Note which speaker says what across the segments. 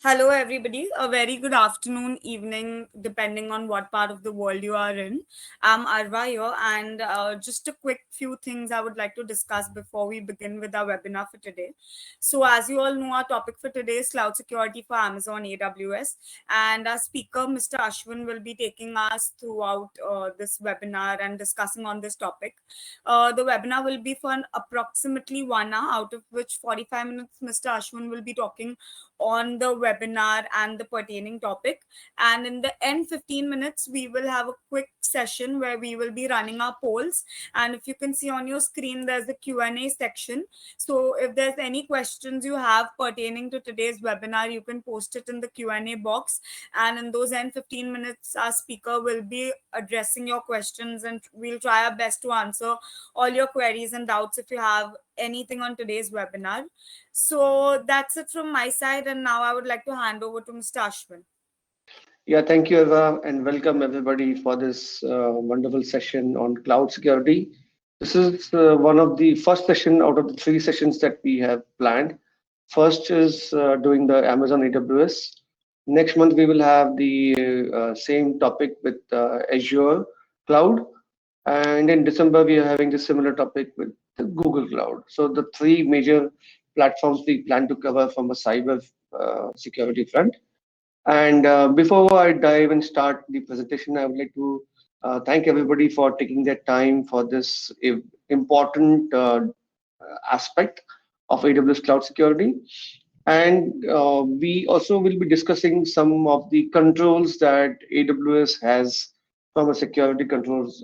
Speaker 1: Hello, everybody. A very good afternoon, evening, depending on what part of the world you are in. I'm Arva here, and just a quick few things I would like to discuss before we begin with our webinar for today. So, as you all know, our topic for today is cloud security for Amazon AWS, and our speaker, Mr. Ashwin, will be taking us throughout this webinar and discussing on this topic. The webinar will be for approximately 1 hour, out of which 45 minutes Mr. Ashwin will be talking on the webinar and the pertaining topic, and in the end 15 minutes we will have a quick session where we will be running our polls. And if you can see on your screen, there's the Q&A section. So if there's any questions you have pertaining to today's webinar, you can post it in the Q&A box, and in those end 15 minutes our speaker will be addressing your questions, and we'll try our best to answer all your queries and doubts if you have anything on today's webinar. So that's it from my side, and now I would like to hand over to Mr. Ashwin.
Speaker 2: Yeah, thank you, Eva, and welcome everybody for this wonderful session on cloud security. This is one of the first session out of the three sessions that we have planned. First is doing the Amazon AWS. Next month, we will have the same topic with Azure Cloud. And in December, we are having the similar topic with the Google Cloud. So the three major platforms we plan to cover from a cyber security front. And before I dive and start the presentation, I would like to thank everybody for taking their time for this important aspect of AWS cloud security. And we also will be discussing some of the controls that AWS has from a security controls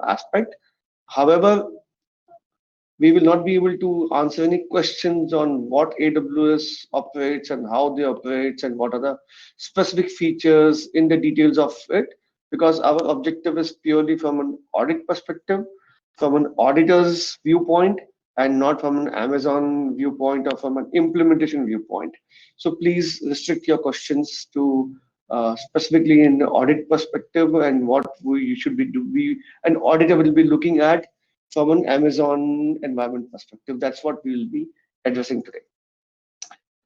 Speaker 2: aspect. However, we will not be able to answer any questions on what AWS operates and how they operate and what are the specific features in the details of it, because our objective is purely from an audit perspective, from an auditor's viewpoint, and not from an Amazon viewpoint or from an implementation viewpoint. So please restrict your questions to specifically in the audit perspective and what we should be doing. An auditor will be looking at from an Amazon environment perspective. That's what we will be addressing today.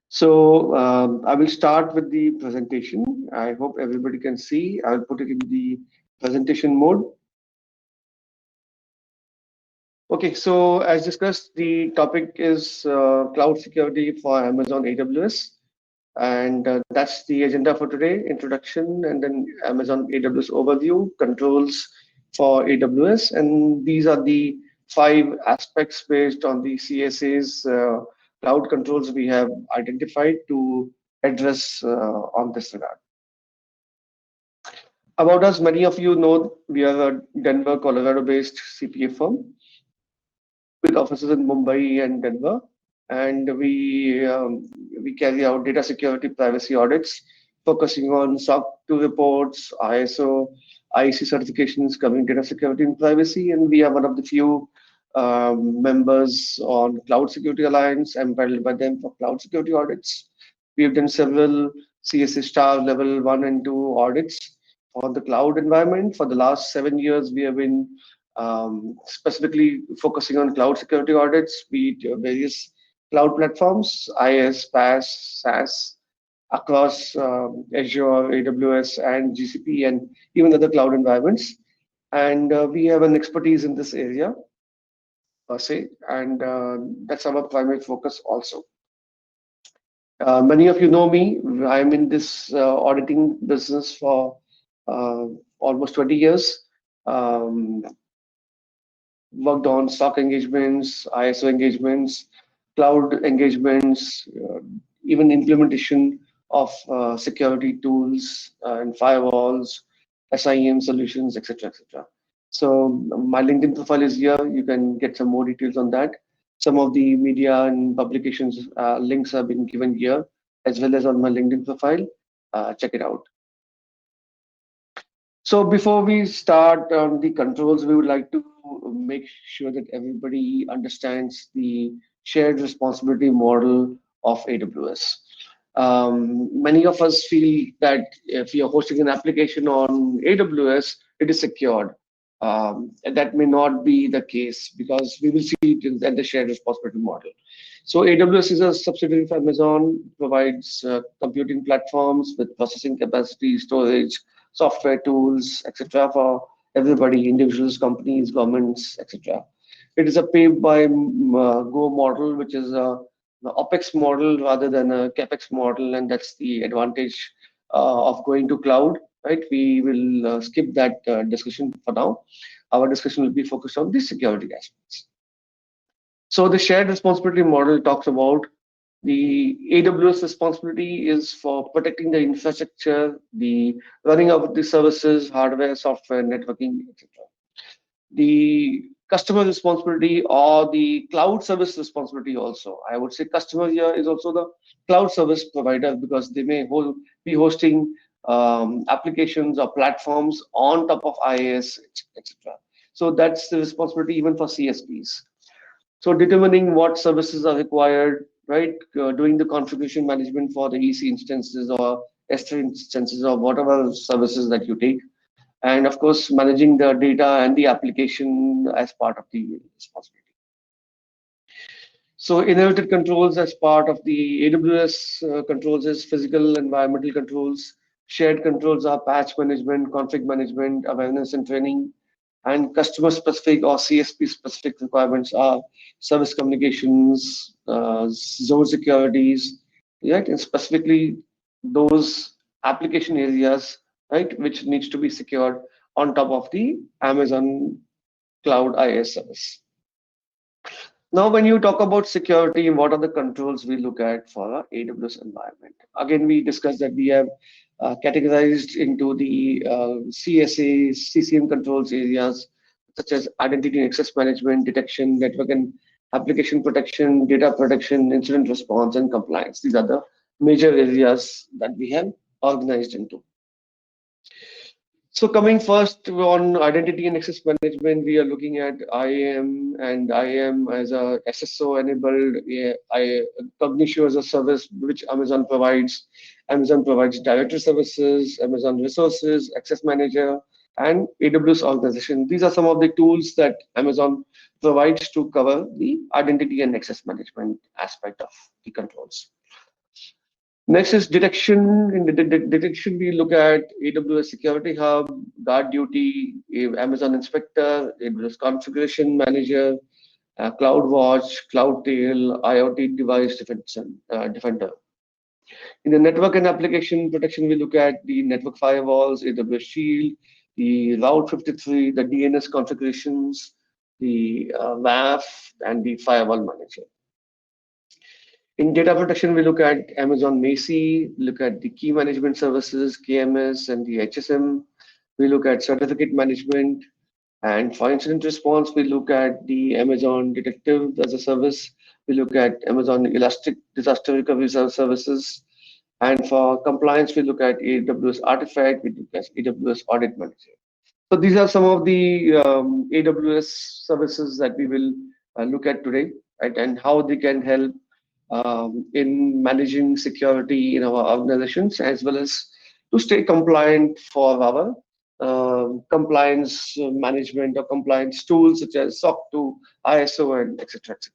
Speaker 2: So I will start with the presentation. I hope everybody can see. I'll put it in the presentation mode. Okay, so as discussed, the topic is cloud security for Amazon AWS. And that's the agenda for today, introduction, and then Amazon AWS overview, controls for AWS. And these are the 5 aspects based on the CSA's cloud controls we have identified to address on this regard. About us, many of you know we are a Denver, Colorado-based CPA firm with offices in Mumbai and Denver. And we carry out data security privacy audits, focusing on SOC 2 reports, ISO, IEC certifications covering data security and privacy. And we are one of the few members on Cloud Security Alliance, empaneled by them for cloud security audits. We have done several CSA star level 1 and 2 audits for the cloud environment. For the last 7 years, we have been specifically focusing on cloud security audits, be it various cloud platforms, IaaS, PaaS, SaaS, across Azure, AWS, and GCP, and even other cloud environments. And we have an expertise in this area, per se, and that's our primary focus also. Many of you know me. I'm in this auditing business for almost 20 years. Worked on SOC engagements, ISO engagements, cloud engagements, even implementation of security tools and firewalls, SIEM solutions, etc., etc. So my LinkedIn profile is here. You can get some more details on that. Some of the media and publications links have been given here, as well as on my LinkedIn profile. Check it out. So before we start on the controls, we would like to make sure that everybody understands the shared responsibility model of AWS. Many of us feel that if you're hosting an application on AWS, it is secured. And that may not be the case, because we will see it in the shared responsibility model. So AWS is a subsidiary of Amazon, provides computing platforms with processing capacity, storage, software tools, etc. for everybody, individuals, companies, governments, etc. It is a pay by go model, which is the OPEX model rather than a CAPEX model, and that's the advantage of going to cloud. Right? We will skip that discussion for now. Our discussion will be focused on the security aspects. So the shared responsibility model talks about the AWS responsibility is for protecting the infrastructure, the running of the services, hardware, software, networking, etc. The customer responsibility or the cloud service responsibility also. I would say customer here is also the cloud service provider because they may be hosting applications or platforms on top of IaaS, etc. So that's the responsibility even for CSPs. So determining what services are required, right? Doing the configuration management for the EC instances or S3 instances or whatever services that you take, and of course managing the data and the application as part of the responsibility. So inherited controls as part of the AWS controls is physical environmental controls. Shared controls are patch management, config management, awareness and training, and customer specific or CSP specific requirements are service communications, zone securities, right? And specifically those application areas, right, which needs to be secured on top of the Amazon Cloud IaaS service. Now, when you talk about security, what are the controls we look at for our AWS environment? Again, we discussed that we have categorized into the CSA, CCM controls areas, such as identity and access management, detection, network and application protection, data protection, incident response, and compliance. These are the major areas that we have organized into. So coming first on identity and access management, we are looking at IAM and IAM as a SSO enabled, Cognitio as a service which Amazon provides. Amazon provides directory services, Amazon resources, access manager, and AWS organization. These are some of the tools that Amazon provides to cover the identity and access management aspect of the controls. Next is detection. In detection, we look at AWS Security Hub, Guard Duty, Amazon Inspector, AWS Configuration Manager, CloudWatch, CloudTail, IoT Device Defender. In the network and application protection, we look at the network firewalls, AWS Shield, the Route 53, the DNS configurations, the WAF, and the Firewall Manager. In data protection, we look at Amazon Macy, look at the key management services, KMS, and the HSM. We look at certificate management. And for incident response, we look at the Amazon Detective as a service. We look at Amazon Elastic Disaster Recovery Services. And for compliance, we look at AWS Artifact, we look at AWS Audit Manager. So these are some of the AWS services that we will look at today, right? And how they can help in managing security in our organizations, as well as to stay compliant for our compliance management or compliance tools such as SOC 2, ISO, and etc. etc.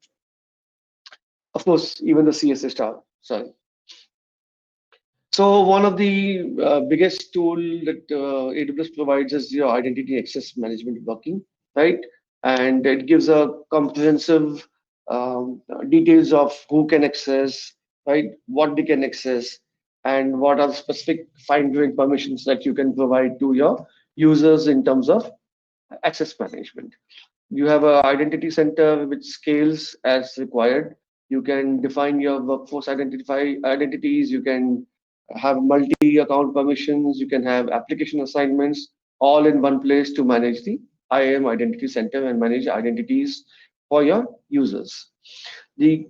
Speaker 2: Of course, even the CSA star. Sorry. So one of the biggest tool that AWS provides is your identity access management blocking, right? And it gives a comprehensive details of who can access, right? What they can access, and what are the specific fine-grained permissions that you can provide to your users in terms of access management. You have an identity center which scales as required. You can define your workforce identities. You can have multi-account permissions. You can have application assignments all in one place to manage the IAM identity center and manage identities for your users. The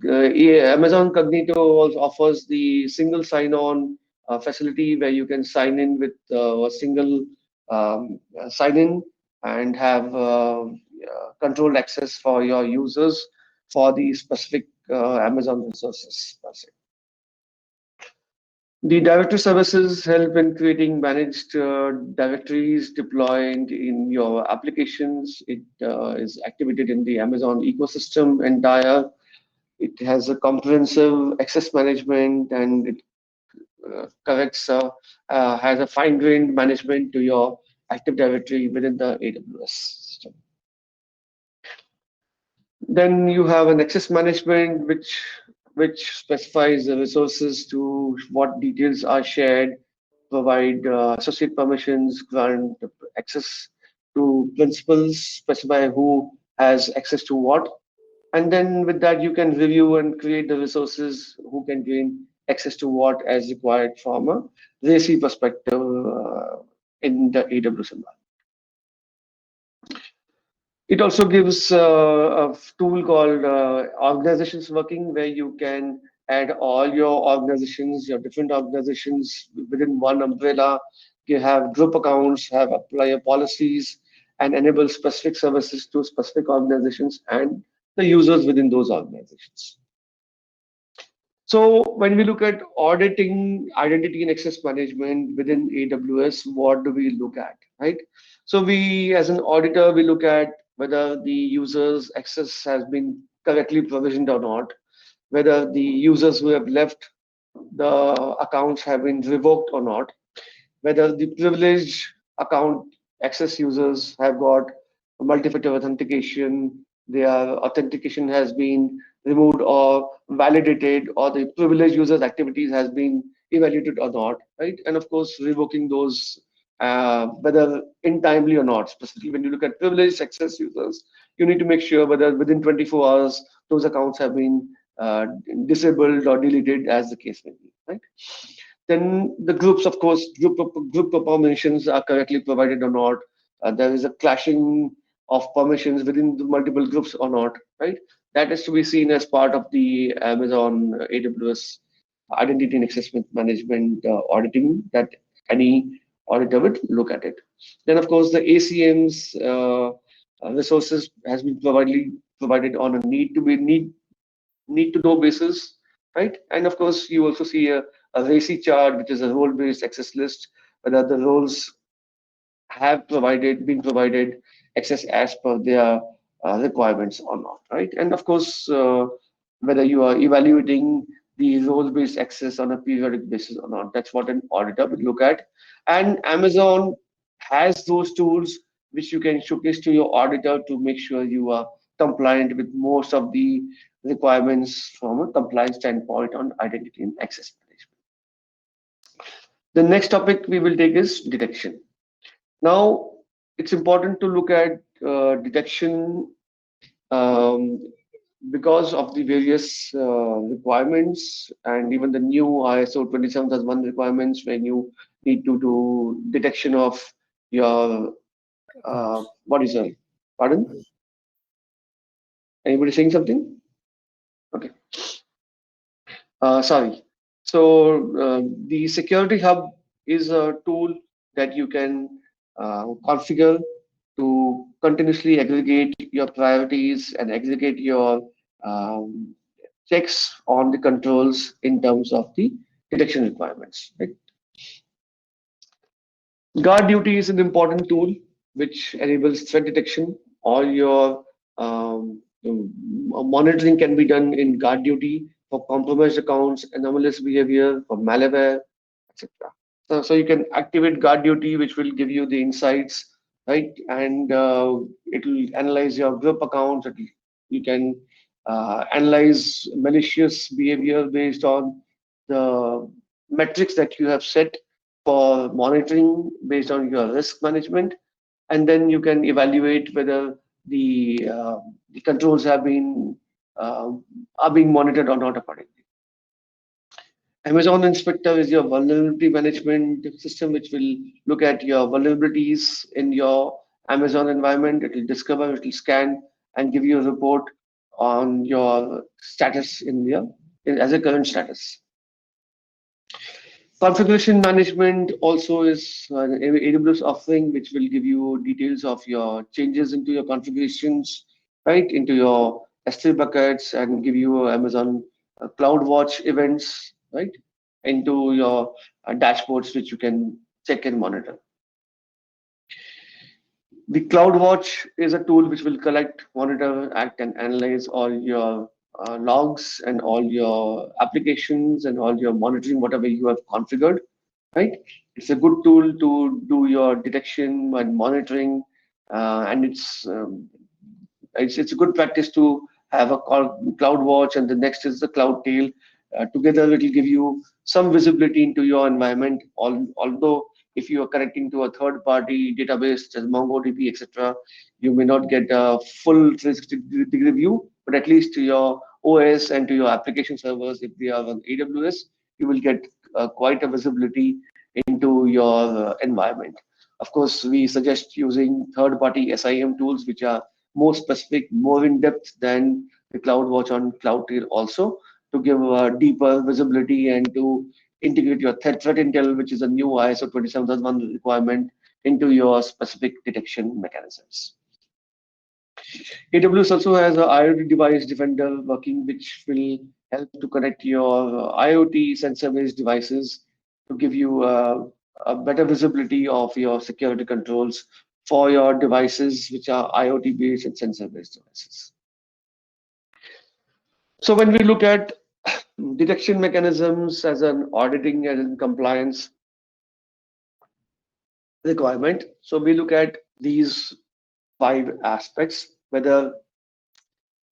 Speaker 2: Amazon Cognito also offers the single sign-on facility where you can sign in with a single sign-in and have controlled access for your users for the specific Amazon resources per se. The directory services help in creating managed directories deployed in your applications. It is activated in the Amazon ecosystem entire. It has a comprehensive access management, and it corrects has a fine-grained management to your Active Directory within the AWS system. Then you have an access management, which specifies the resources to what details are shared, provide associate permissions, grant access to principals, specify who has access to what, and then with that you can review and create the resources who can gain access to what as required from a RACI perspective in the AWS environment. It also gives a tool called organizations working, where you can add all your organizations, your different organizations within one umbrella. You have group accounts, have apply policies, and enable specific services to specific organizations and the users within those organizations. So when we look at auditing identity and access management within AWS, what do we look at, right? So we, as an auditor, we look at whether the user's access has been correctly provisioned or not, whether the users who have left the accounts have been revoked or not, whether the privileged account access users have got multi-factor authentication, their authentication has been removed or validated, or the privileged users activities has been evaluated or not, right? And of course, revoking those whether in timely or not. Specifically, when you look at privileged access users, you need to make sure whether within 24 hours those accounts have been disabled or deleted, as the case may be, right? Then the groups, of course, group permissions are correctly provided or not. There is a clashing of permissions within the multiple groups or not, right? That is to be seen as part of the Amazon AWS identity and access management auditing that any auditor would look at it. Then, of course, the ACMs resources has been provided on a need to know basis, right? And of course, you also see a RACI chart, which is a role-based access list, whether the roles have been provided access as per their requirements or not, right? And of course, whether you are evaluating the role-based access on a periodic basis or not, that's what an auditor would look at. And Amazon has those tools which you can showcase to your auditor to make sure you are compliant with most of the requirements from a compliance standpoint on identity and access management. The next topic we will take is detection. Now, it's important to look at detection um, because of the various requirements and even the new ISO 27001 requirements, when you need to do detection of your what is it? Pardon? Anybody saying something? Okay. Sorry. So the Security Hub is a tool that you can configure to continuously aggregate your priorities and aggregate your um, checks on the controls in terms of the detection requirements. Right? Guard duty is an important tool which enables threat detection. All your monitoring can be done in guard duty for compromised accounts, anomalous behavior, for malware, etc. So you can activate guard duty, which will give you the insights, right? And it will analyze your group accounts. You can analyze malicious behavior based on the metrics that you have set for monitoring based on your risk management, and then you can evaluate whether the controls have been uh, are being monitored or not accordingly. Amazon Inspector is your vulnerability management system, which will look at your vulnerabilities in your Amazon environment. It will discover, it will scan, and give you a report on your status as a current status. Configuration management also is an AWS offering, which will give you details of your changes into your configurations, right, into your S3 buckets, and give you Amazon CloudWatch events, right, into your dashboards, which you can check and monitor. The CloudWatch is a tool which will collect, monitor, act, and analyze all your logs and all your applications and all your monitoring, whatever you have configured, right? It's a good tool to do your detection and monitoring, and it's a good practice to have a cloud watch, and the next is the cloud tail. Together, it will give you some visibility into your environment. Although, if you are connecting to a third-party database such as MongoDB, etc., you may not get a full 360-degree view, but at least to your OS and to your application servers, if they are on AWS, you will get quite a visibility into your environment. Of course, we suggest using third-party SIM tools, which are more specific, more in depth than the CloudWatch on CloudTrail also, to give deeper visibility and to integrate your threat intel, which is a new ISO 27001 requirement, into your specific detection mechanisms. AWS also has a IoT device defender working, which will help to connect your IoT sensor-based devices to give you a better visibility of your security controls for your devices, which are IoT-based and sensor-based devices. So when we look at detection mechanisms as an auditing and compliance requirement, so we look at these five aspects: whether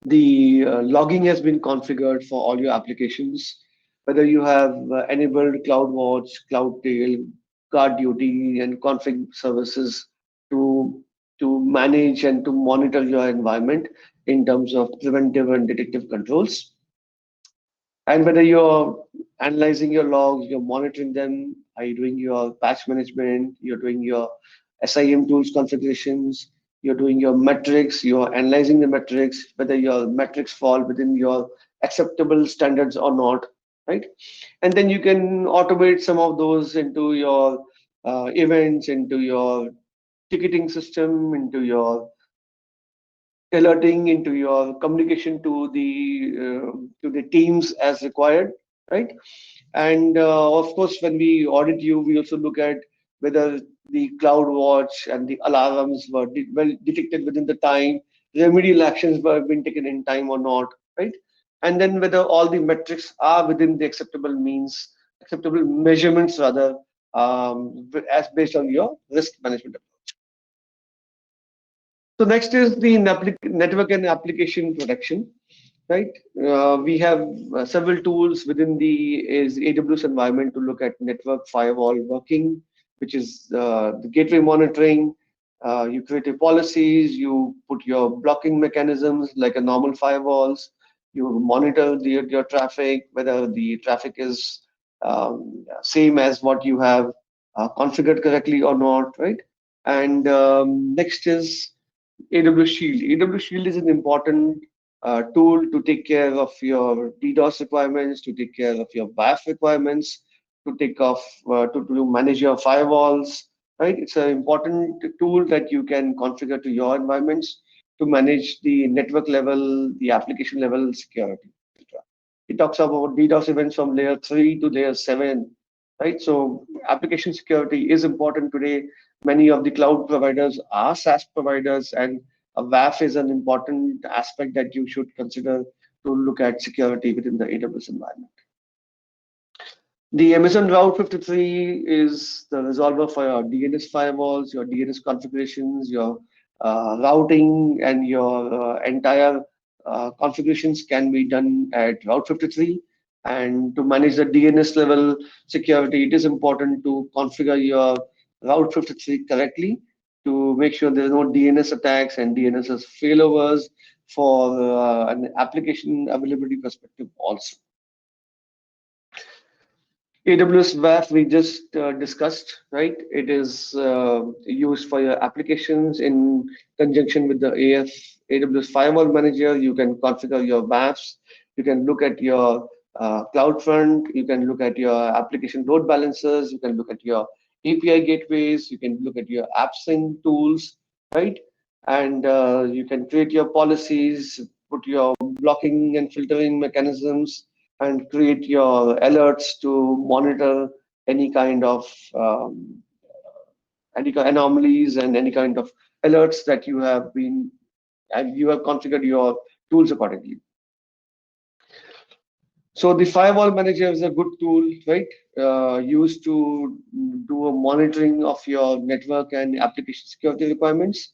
Speaker 2: the logging has been configured for all your applications, whether you have enabled CloudWatch, CloudTail, Guard Duty, and config services to manage and to monitor your environment in terms of preventive and detective controls. And whether you're analyzing your logs, you're monitoring them, are you doing your patch management, you're doing your SIM tools configurations, you're doing your metrics, you're analyzing the metrics, whether your metrics fall within your acceptable standards or not, right? And then you can automate some of those into your events, into your ticketing system, into your alerting, into your communication to the teams as required, right? And of course, when we audit you, we also look at whether the cloud watch and the alarms were well detected within the time, remedial actions were been taken in time or not, right? And then whether all the metrics are within the acceptable means, acceptable measurements rather, as based on your risk management. So next is the network and application protection, right? We have several tools within the AWS environment to look at network firewall working, which is the gateway monitoring. You create your policies, you put your blocking mechanisms like a normal firewalls. You monitor your traffic, whether the traffic is same as what you have configured correctly or not, right? And next is AWS Shield. AWS Shield is an important tool to take care of your DDoS requirements, to take care of your WAF requirements, to take off to manage your firewalls. Right, it's an important tool that you can configure to your environments to manage the network level, the application level security, etc. It talks about DDoS events from layer 3 to layer 7. Right, so application security is important today. Many of the cloud providers are SaaS providers, and a WAF is an important aspect that you should consider to look at security within the AWS environment. The Amazon Route 53 is the resolver for your DNS firewalls, your DNS configurations, your routing, and your entire configurations can be done at Route 53. And to manage the DNS level security, it is important to configure your Route 53 correctly to make sure there is no DNS attacks and DNS failovers for an application availability perspective also. AWS WAF we just discussed, right? It is used for your applications in conjunction with the AWS Firewall Manager. You can configure your WAFs. You can look at your CloudFront. You can look at your application load balancers. You can look at your API gateways. You can look at your AppSync tools, right? And you can create your policies, put your blocking and filtering mechanisms, and create your alerts to monitor any kind of anomalies and any kind of alerts that you have been and you have configured your tools accordingly. So the firewall manager is a good tool, right? Used to do a monitoring of your network and application security requirements,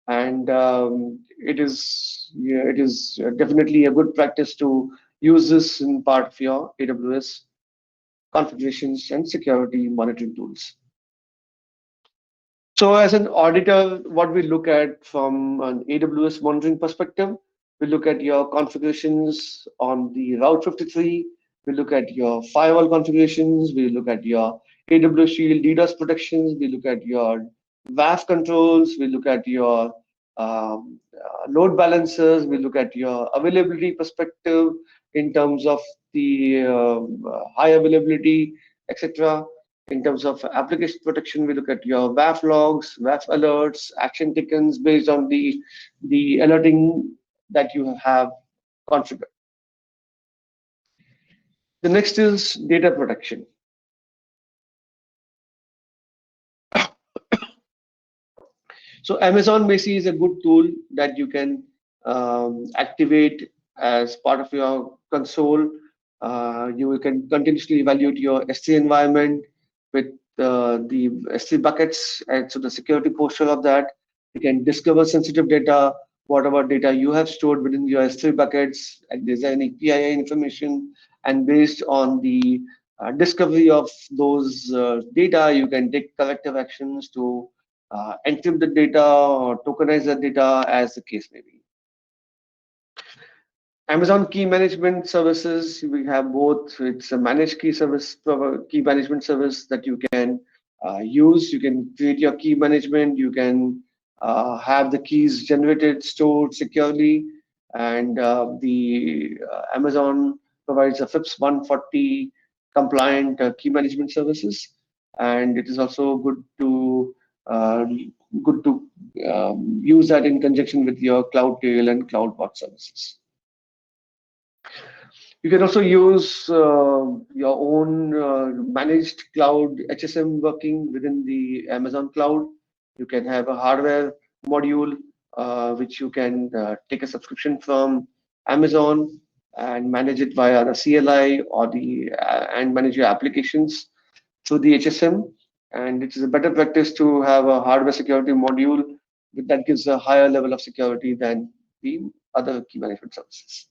Speaker 2: and it is definitely a good practice to use this in part of your AWS configurations and security monitoring tools. So as an auditor, what we look at from an AWS monitoring perspective, we look at your configurations on the Route 53, we look at your firewall configurations, we look at your AWS Shield DDoS protections, we look at your WAF controls, we look at your load balancers, we look at your availability perspective in terms of the high availability, etc. In terms of application protection, we look at your WAF logs, WAF alerts, action taken based on the alerting that you have configured. The next is data protection. So Amazon Messi is a good tool that you can activate as part of your console. You can continuously evaluate your S3 environment with the S3 buckets, and so the security posture of that. You can discover sensitive data, whatever data you have stored within your S3 buckets, and there's any PII information, and based on the discovery of those data, you can take corrective actions to encrypt the data or tokenize the data as the case may be. Amazon Key Management Services, we have both. It's a managed key service, key management service that you can use. You can create your key management. You can have the keys generated, stored securely, and the Amazon provides a FIPS 140 compliant key management services, and it is also uh, good to use that in conjunction with your CloudTrail and CloudWatch services. You can also use your own managed cloud HSM working within the Amazon cloud. You can have a hardware module which you can take a subscription from Amazon and manage it via the CLI or the and manage your applications through the HSM. And it is a better practice to have a hardware security module that gives a higher level of security than the other key management services.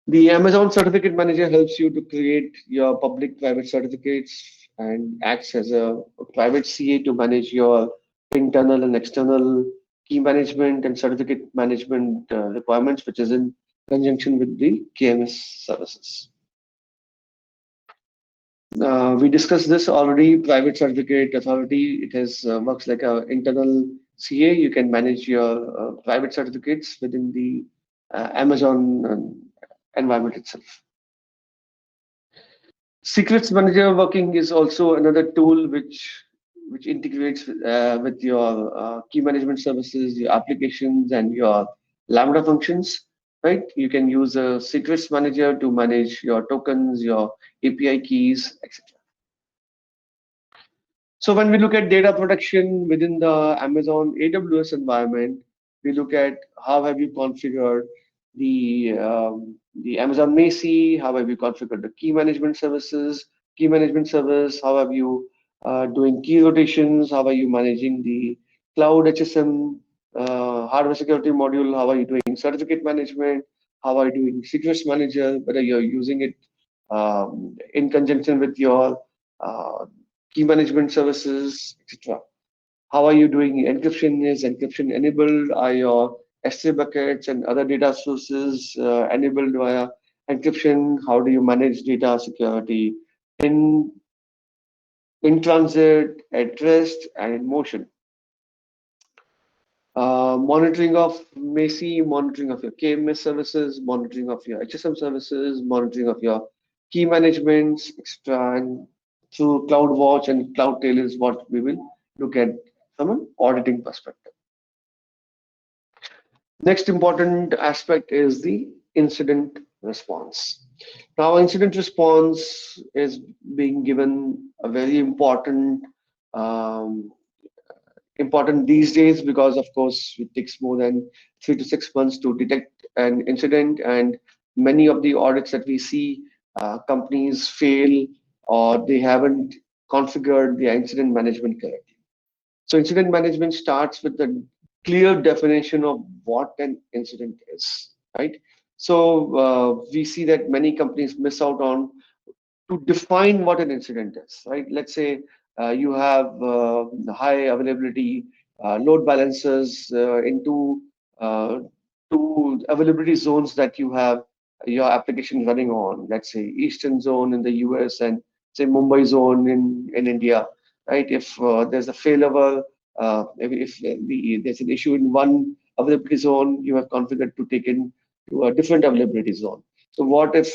Speaker 2: The Amazon Certificate Manager helps you to create your public-private certificates and acts as a private CA to manage your internal and external key management and certificate management requirements, which is in conjunction with the KMS services. We discussed this already. Private Certificate Authority, it has works like an internal CA. You can manage your private certificates within the Amazon environment itself. Secrets Manager working is also another tool which integrates with your key management services, your applications, and your Lambda functions. Right? You can use a Secrets Manager to manage your tokens, your API keys, etc. So when we look at data protection within the Amazon AWS environment, we look at how have you configured the Amazon Macy, how have you configured the key management services, key management service, how have you doing key rotations, how are you managing the cloud HSM hardware security module, how are you doing certificate management, how are you doing secrets manager, whether you're using it in conjunction with your uh, key management services, etc. How are you doing encryption? Is encryption enabled? Are your S3 buckets and other data sources enabled via encryption? How do you manage data security in transit, at rest, and in motion? Monitoring of Macy, monitoring of your KMS services, monitoring of your HSM services, monitoring of your key managements, extra, and through CloudWatch and CloudTrail is what we will look at from an auditing perspective. Next important aspect is the incident response. Now, incident response is being given a very um, important these days because of course it takes more than 3 to 6 months to detect an incident, and many of the audits that we see, companies fail or they haven't configured the incident management correctly. So incident management starts with the clear definition of what an incident is, right? So we see that many companies miss out on to define what an incident is, right? Let's say you have high availability load balancers into two availability zones that you have your application running on. Let's say Eastern zone in the US and say Mumbai zone in India, right? If there's a failover, there's an issue in one availability zone, you have configured to take in to a different availability zone. So what if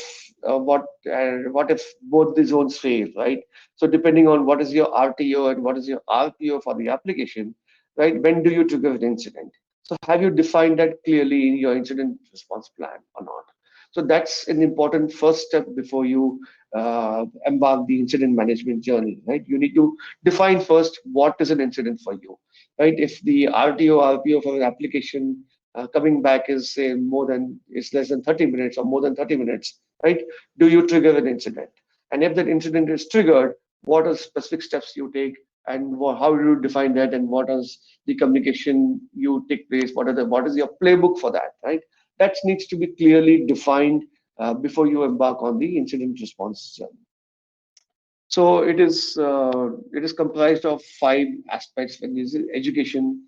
Speaker 2: both the zones fail, right? So depending on what is your RTO and what is your RPO for the application, right? When do you trigger an incident? So have you defined that clearly in your incident response plan or not? So that's an important first step before you embark the incident management journey, right? You need to define first what is an incident for you, right? If the RTO, RPO for an application coming back is say is less than 30 minutes or more than 30 minutes, right? Do you trigger an incident? And if that incident is triggered, what are specific steps you take and how do you define that and what is the communication you take place? What is your playbook for that, right? That needs to be clearly defined before you embark on the incident response journey. So it is comprised of five aspects. When this is education,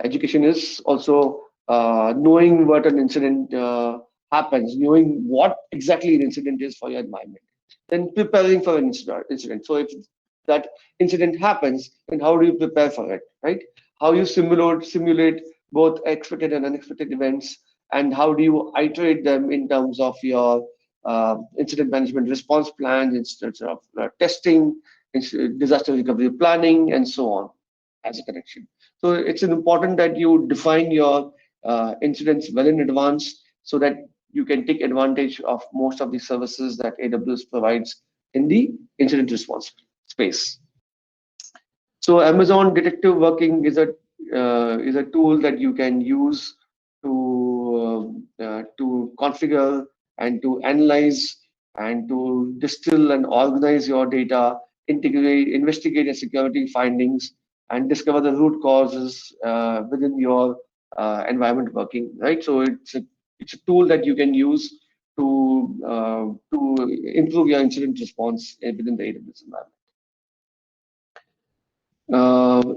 Speaker 2: education is also knowing what an incident happens, knowing what exactly an incident is for your environment, then preparing for an incident. So if that incident happens, then how do you prepare for it, right? How you simulate both expected and unexpected events, and how do you iterate them in terms of your incident management response plans, instead of testing, disaster recovery planning, and so on as a connection. So it's important that you define your incidents well in advance so that you can take advantage of most of the services that AWS provides in the incident response space. So Amazon Detective Working is a tool that you can use to configure and to analyze and to distill and organize your data, integrate, investigate your security findings, and discover the root causes within your environment working. Right. So it's a tool that you can use to improve your incident response within the AWS environment.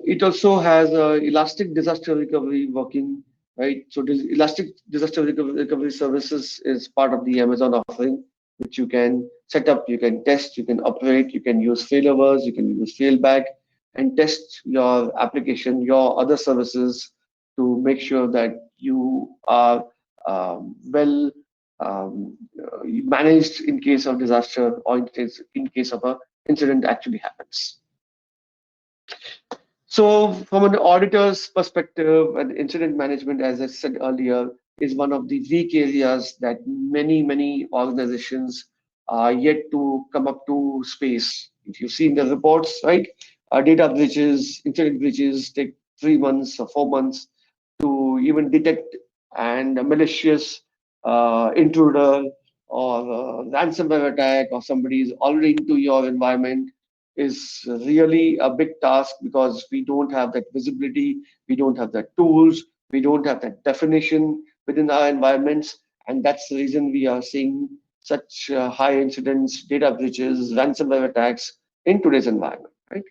Speaker 2: It also has elastic disaster recovery working, right? So this elastic disaster recovery services is part of the Amazon offering, which you can set up, you can test, you can operate, you can use failovers, you can use failback, and test your application, your other services to make sure that you are well managed in case of disaster or in case of a incident actually happens. So, from an auditor's perspective, and incident management, as I said earlier, is one of the weak areas that many organizations are yet to come up to space. If you see in the reports, right, data breaches, incident breaches take 3 months or 4 months to even detect, and a malicious intruder or ransomware attack or somebody is already into your environment is really a big task because we don't have that visibility, we don't have the tools, we don't have that definition within our environments, and that's the reason we are seeing such high incidents, data breaches, ransomware attacks in today's environment, right?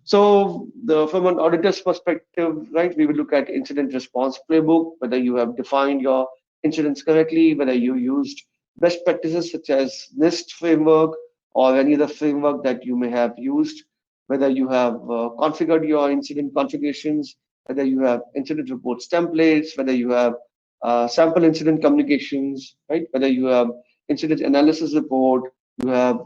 Speaker 2: So from an auditor's perspective, right, we will look at incident response playbook, whether you have defined your incidents correctly, whether you used best practices such as NIST framework or any other framework that you may have used, whether you have configured your incident configurations, whether you have incident reports templates, whether you have sample incident communications, right, whether you have incident analysis report, you have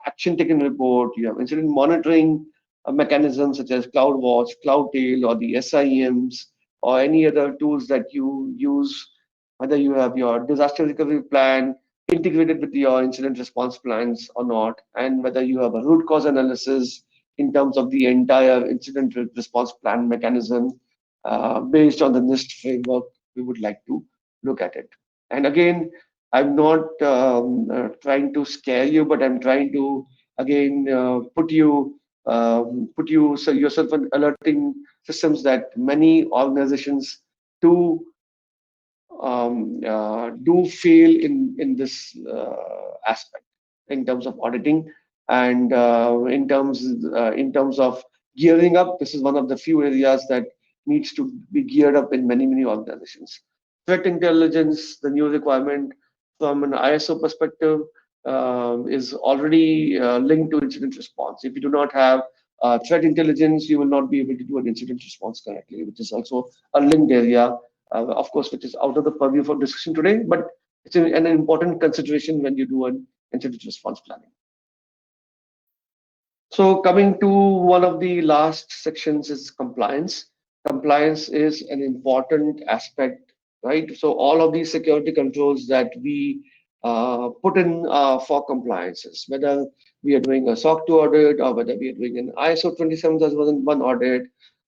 Speaker 2: action taken report, you have incident monitoring mechanisms such as CloudWatch, CloudTail, or the SIEMs, or any other tools that you use, whether you have your disaster recovery plan integrated with your incident response plans or not, and whether you have a root cause analysis in terms of the entire incident response plan mechanism based on the NIST framework, we would like to look at it. And again, I'm not trying to scare you, but I'm trying to again put you so yourself in alerting systems that many organizations do do fail in this aspect in terms of auditing and in terms of gearing up. This is one of the few areas that needs to be geared up in many organizations. Threat intelligence, the new requirement from an ISO perspective, is already linked to incident response. If you do not have threat intelligence, you will not be able to do an incident response correctly, which is also a linked area, of course, which is out of the purview for discussion today, but it's an important consideration when you do an incident response planning. So coming to one of the last sections is compliance. Compliance is an important aspect, right? So all of these security controls that we put in for compliances, whether we are doing a SOC 2 audit or whether we are doing an ISO 27001 audit,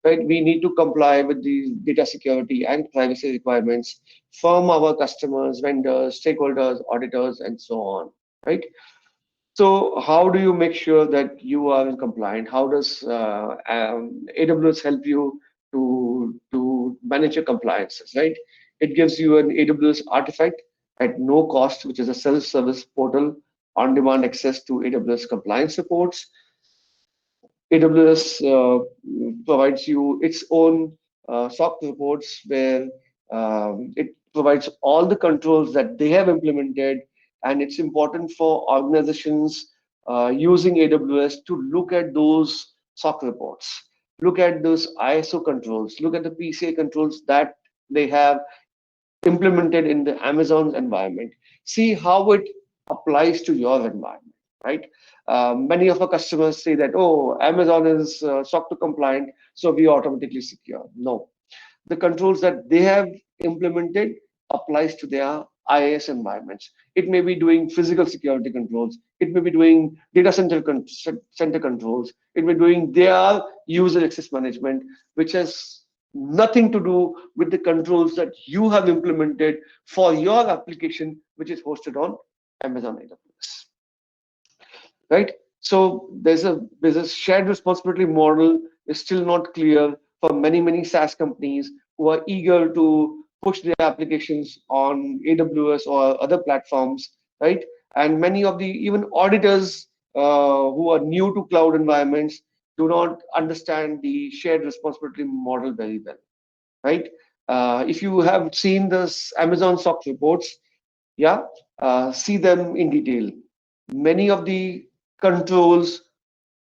Speaker 2: right? We need to comply with the data security and privacy requirements from our customers, vendors, stakeholders, auditors, and so on, right? So how do you make sure that you are in compliant? How does AWS help you to manage your compliances, right? It gives you an AWS artifact at no cost, which is a self-service portal, on-demand access to AWS compliance reports. AWS provides you its own SOC reports where it provides all the controls that they have implemented, and it's important for organizations using AWS to look at those SOC reports, look at those ISO controls, look at the PCI controls that they have implemented in the Amazon's environment. See how it applies to your environment, right? Many of our customers say that, oh, Amazon is SOC 2 compliant, so we automatically secure. No, the controls that they have implemented applies to their IaaS environments. It may be doing physical security controls. It may be doing data center controls. It may be doing their user access management, which has nothing to do with the controls that you have implemented for your application, which is hosted on Amazon AWS, right? So there's a shared responsibility model is still not clear for many SaaS companies who are eager to push their applications on AWS or other platforms, right? And many of the even auditors who are new to cloud environments do not understand the shared responsibility model very well, right? If you have seen this Amazon SOC reports, yeah, see them in detail. Many of the controls,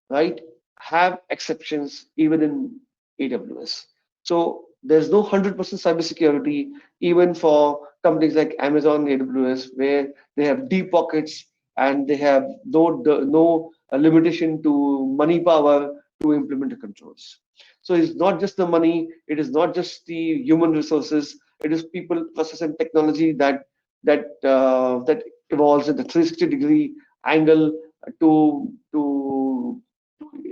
Speaker 2: right, have exceptions even in AWS. So there's no 100% cybersecurity even for companies like Amazon AWS, where they have deep pockets and they have no limitation to money power to implement the controls. So it's not just the money, it is not just the human resources, it is people, process, and technology that evolves at the 360-degree angle to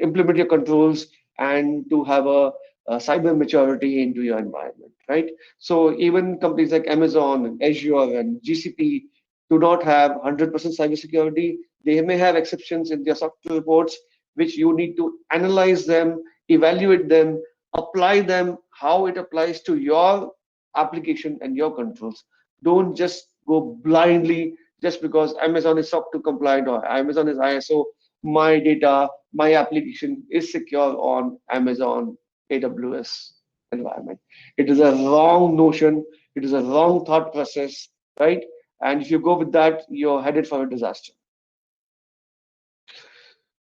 Speaker 2: implement your controls and to have a cyber maturity into your environment, right? So even companies like Amazon, Azure, and GCP do not have 100% cybersecurity. They may have exceptions in their software reports, which you need to analyze them, evaluate them, apply them, how it applies to your application and your controls. Don't just go blindly just because Amazon is SOC 2 compliant or Amazon is ISO. My data, my application is secure on Amazon AWS environment. It is a wrong notion. It is a wrong thought process, right? And if you go with that, you're headed for a disaster.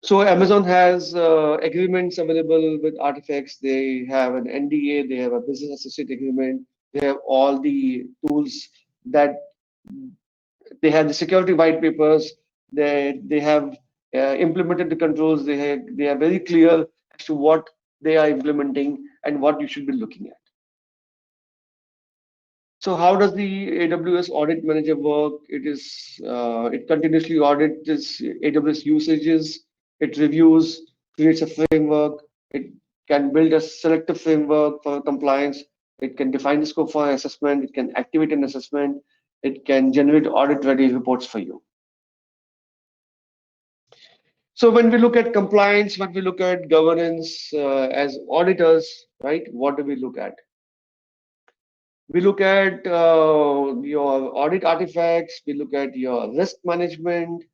Speaker 2: So Amazon has agreements available with artifacts. They have an NDA. They have a business associate agreement. They have all the tools that they have the security white papers. They have implemented the controls. They are very clear as to what they are implementing and what you should be looking at. So how does the AWS Audit Manager work? It continuously audits its AWS usages. It reviews, creates a framework. It can build a selective framework for compliance. It can define the scope for assessment. It can activate an assessment. it can generate audit ready reports for you. So when we look at compliance, when we look at governance as auditors, right, what do we look at? We look at your audit artifacts, we look at your risk management,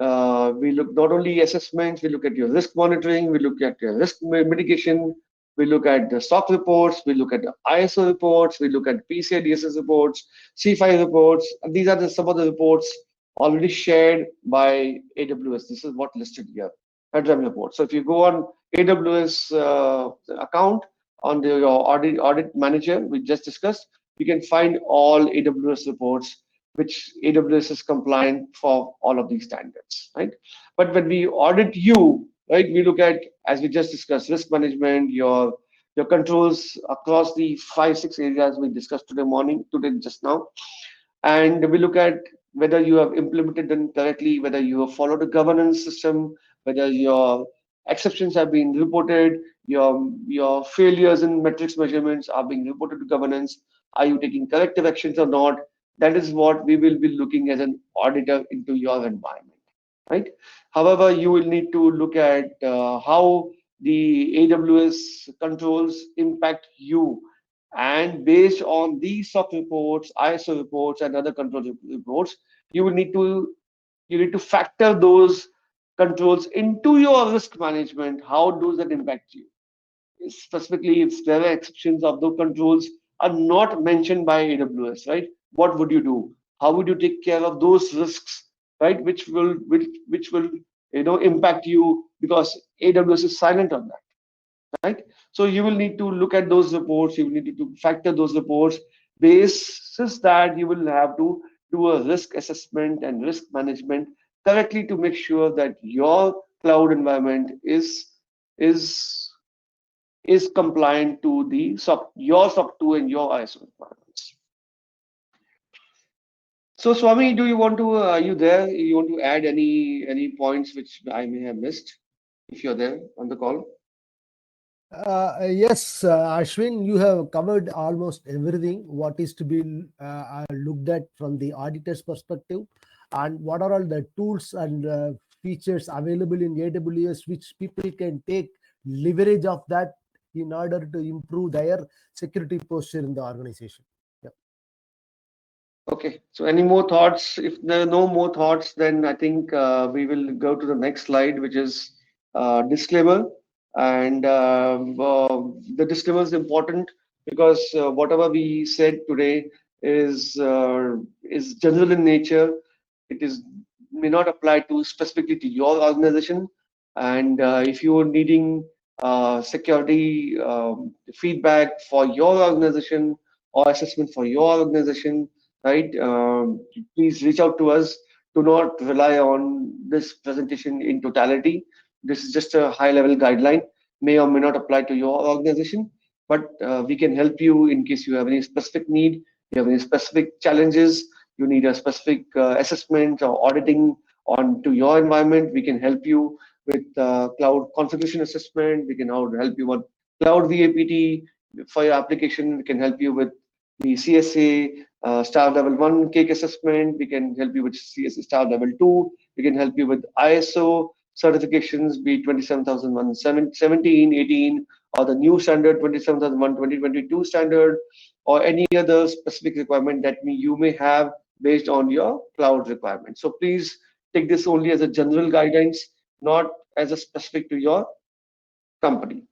Speaker 2: we look not only assessments, we look at your risk monitoring, we look at your risk mitigation, we look at the SOC reports, we look at the ISO reports, we look at PCI DSS reports, C5 reports. And these are some of the reports already shared by AWS. This is what listed here, FedRAMP report. So if you go on AWS account on your audit manager, we just discussed, you can find all AWS reports which AWS is compliant for all of these standards, right? But when we audit you, right, we look at, as we just discussed, risk management, your controls across the 5-6 areas we discussed today just now, and we look at whether you have implemented them correctly, whether you have followed a governance system, whether your exceptions have been reported, your failures in metrics measurements are being reported to governance, are you taking corrective actions or not? That is what we will be looking as an auditor into your environment, right? However, you will need to look at how the AWS controls impact you, and based on these SOC reports, ISO reports, and other control reports, you will need to factor those controls into your risk management. How does that impact you? Specifically, if there are exceptions of those controls are not mentioned by AWS, right? What would you do? How would you take care of those risks, right? Which will impact you because AWS is silent on that, right? So you will need to look at those reports. You will need to factor those reports. Basis that you will have to do a risk assessment and risk management correctly to make sure that your cloud environment is is compliant to the your SOC 2 and your ISO requirements. So Swami, do you want to are you there? You want to add any points which I may have missed if you're there on the call?
Speaker 3: Yes, Ashwin, you have covered almost everything. What is to be looked at from the auditor's perspective, and what are all the tools and features available in AWS which people can take leverage of that in order to improve their security posture in the organization. Yeah.
Speaker 2: Okay, so any more thoughts? If there are no more thoughts, then I think we will go to the next slide, which is disclaimer. And the disclaimer is important because whatever we said today is general in nature. It is may not apply to specifically to your organization. And if you are needing security feedback for your organization or assessment for your organization, right? Please reach out to us. Do not rely on this presentation in totality. This is just a high-level guideline, may or may not apply to your organization, but we can help you in case you have any specific need, you have any specific challenges, you need a specific assessment or auditing on to your environment. We can help you with cloud configuration assessment. We can help you with cloud VAPT for your application. We can help you with the CSA star level 1 cake assessment. We can help you with CSA star level 2. We can help you with ISO certifications, be 27001, 18, or the new standard 27001 2022 standard, or any other specific requirement that you may have based on your cloud requirement. So please take this only as a general guidance, not as a specific to your company.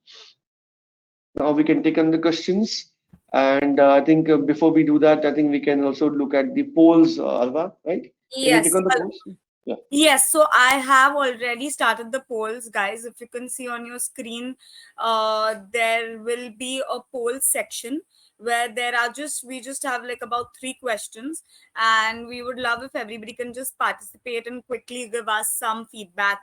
Speaker 2: Now we can take on the questions. And I think before we do that, I think we can also look at the polls, Alva, right? Can you take
Speaker 1: Yes.
Speaker 2: on the polls? Yeah.
Speaker 1: Yes, so I have already started the polls, guys. If you can see on your screen, there will be a poll section where we just have like about 3 questions, and we would love if everybody can just participate and quickly give us some feedback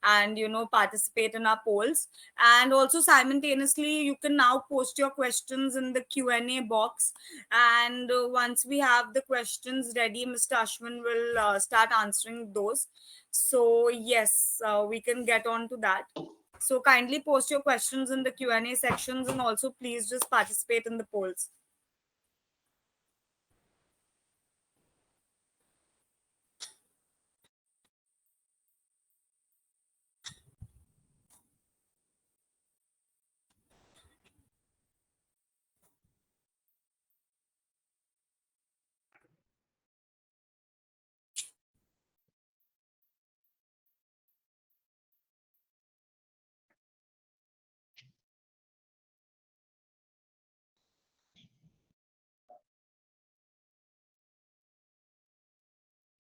Speaker 1: and participate in our polls. And also simultaneously, you can now post your questions in the Q&A box, and once we have the questions ready, Mr. Ashwin will start answering those. So yes, we can get on to that. So kindly post your questions in the Q&A sections, and also please just participate in the polls.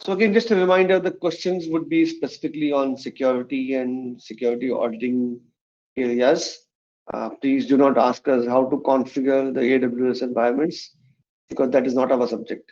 Speaker 2: So again, just a reminder, the questions would be specifically on security and security auditing areas. Please do not ask us how to configure the AWS environments because that is not our subject.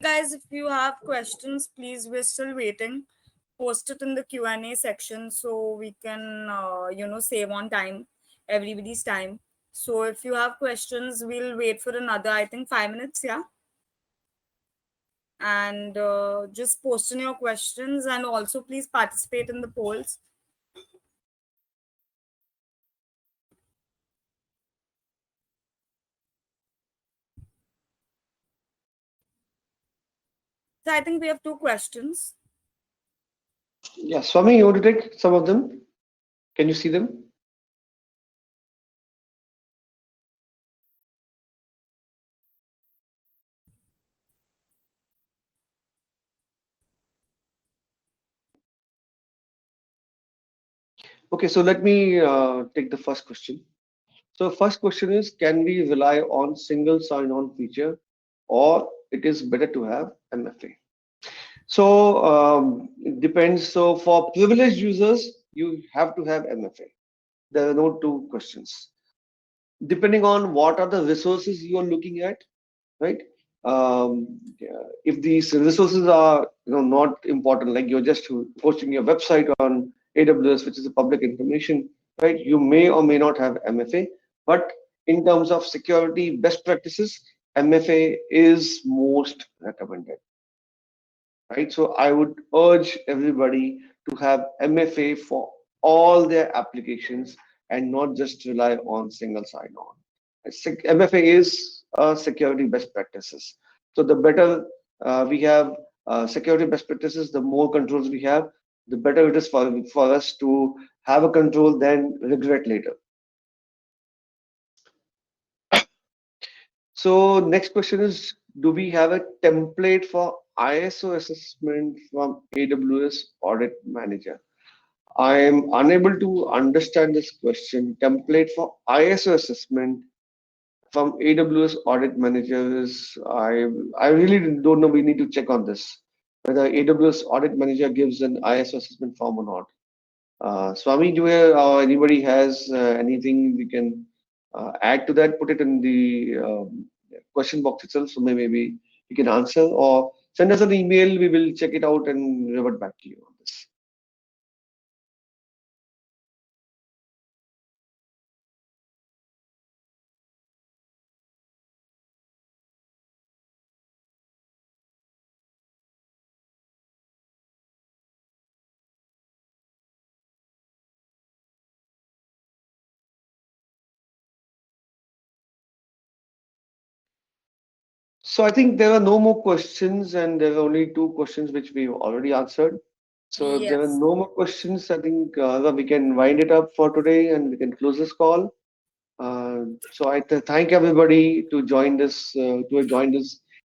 Speaker 1: Guys, if you have questions, please, we're still waiting. Post it in the Q&A section so we can, save on time, everybody's time. So if you have questions, we'll wait for another, I think, 5 minutes, yeah? And just post in your questions, and also please participate in the polls. So I think we have 2 questions.
Speaker 2: Yeah, Swami, you want to take some of them? Can you see them? Okay, so let me take the first question. So first question is, can we rely on single sign-on feature, or it is better to have MFA? So it depends. So for privileged users, you have to have MFA. There are no two questions. Depending on what are the resources you are looking at, right? Yeah, if these resources are not important, like you're just posting your website on AWS, which is a public information, right? You may or may not have MFA, but in terms of security best practices, MFA is most recommended, right? So I would urge everybody to have MFA for all their applications and not just rely on single sign-on. MFA is security best practices. So the better we have security best practices, the more controls we have, the better it is for us to have a control than regret later. So next question is, do we have a template for ISO assessment from AWS Audit Manager? I am unable to understand this question. Template for ISO assessment from AWS Audit Manager is, I really don't know. We need to check on this, whether AWS Audit Manager gives an ISO assessment form or not. Swami, do anybody has anything we can add to that? Put it in the question box itself, so maybe you can answer, or send us an email. We will check it out and revert back to you on this. So I think there are no more questions, and there are only 2 questions which we've already answered. So if there are
Speaker 1: Yes.
Speaker 2: no more questions, I think we can wind it up for today and we can close this call. So I thank everybody to join this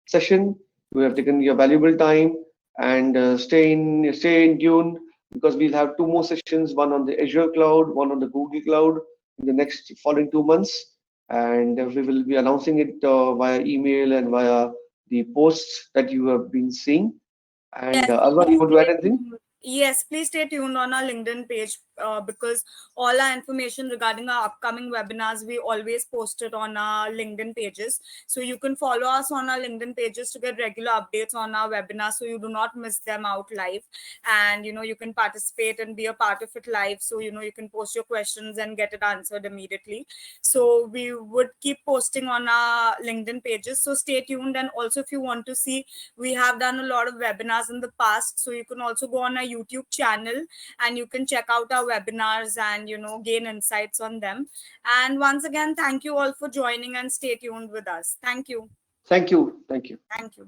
Speaker 2: session. We have taken your valuable time, and stay in tune, because we'll have 2 more sessions, one on the Azure cloud, one on the Google cloud, in the next following 2 months, and we will be announcing it via email and via the posts that you have been seeing. And
Speaker 1: Yes,
Speaker 2: Alva, you
Speaker 1: please
Speaker 2: want to add
Speaker 1: stay
Speaker 2: anything?
Speaker 1: tuned. Yes, please stay tuned on our LinkedIn page. because all our information regarding our upcoming webinars, we always post it on our LinkedIn pages. So you can follow us on our LinkedIn pages to get regular updates on our webinars, so you do not miss them out live. And you can participate and be a part of it live. So you can post your questions and get it answered immediately. So we would keep posting on our LinkedIn pages. So stay tuned. And also, if you want to see, we have done a lot of webinars in the past. So you can also go on our YouTube channel and you can check out our webinars and gain insights on them. And once again, thank you all for joining and stay tuned with us. Thank you.
Speaker 2: Thank you. Thank you.
Speaker 1: Thank you.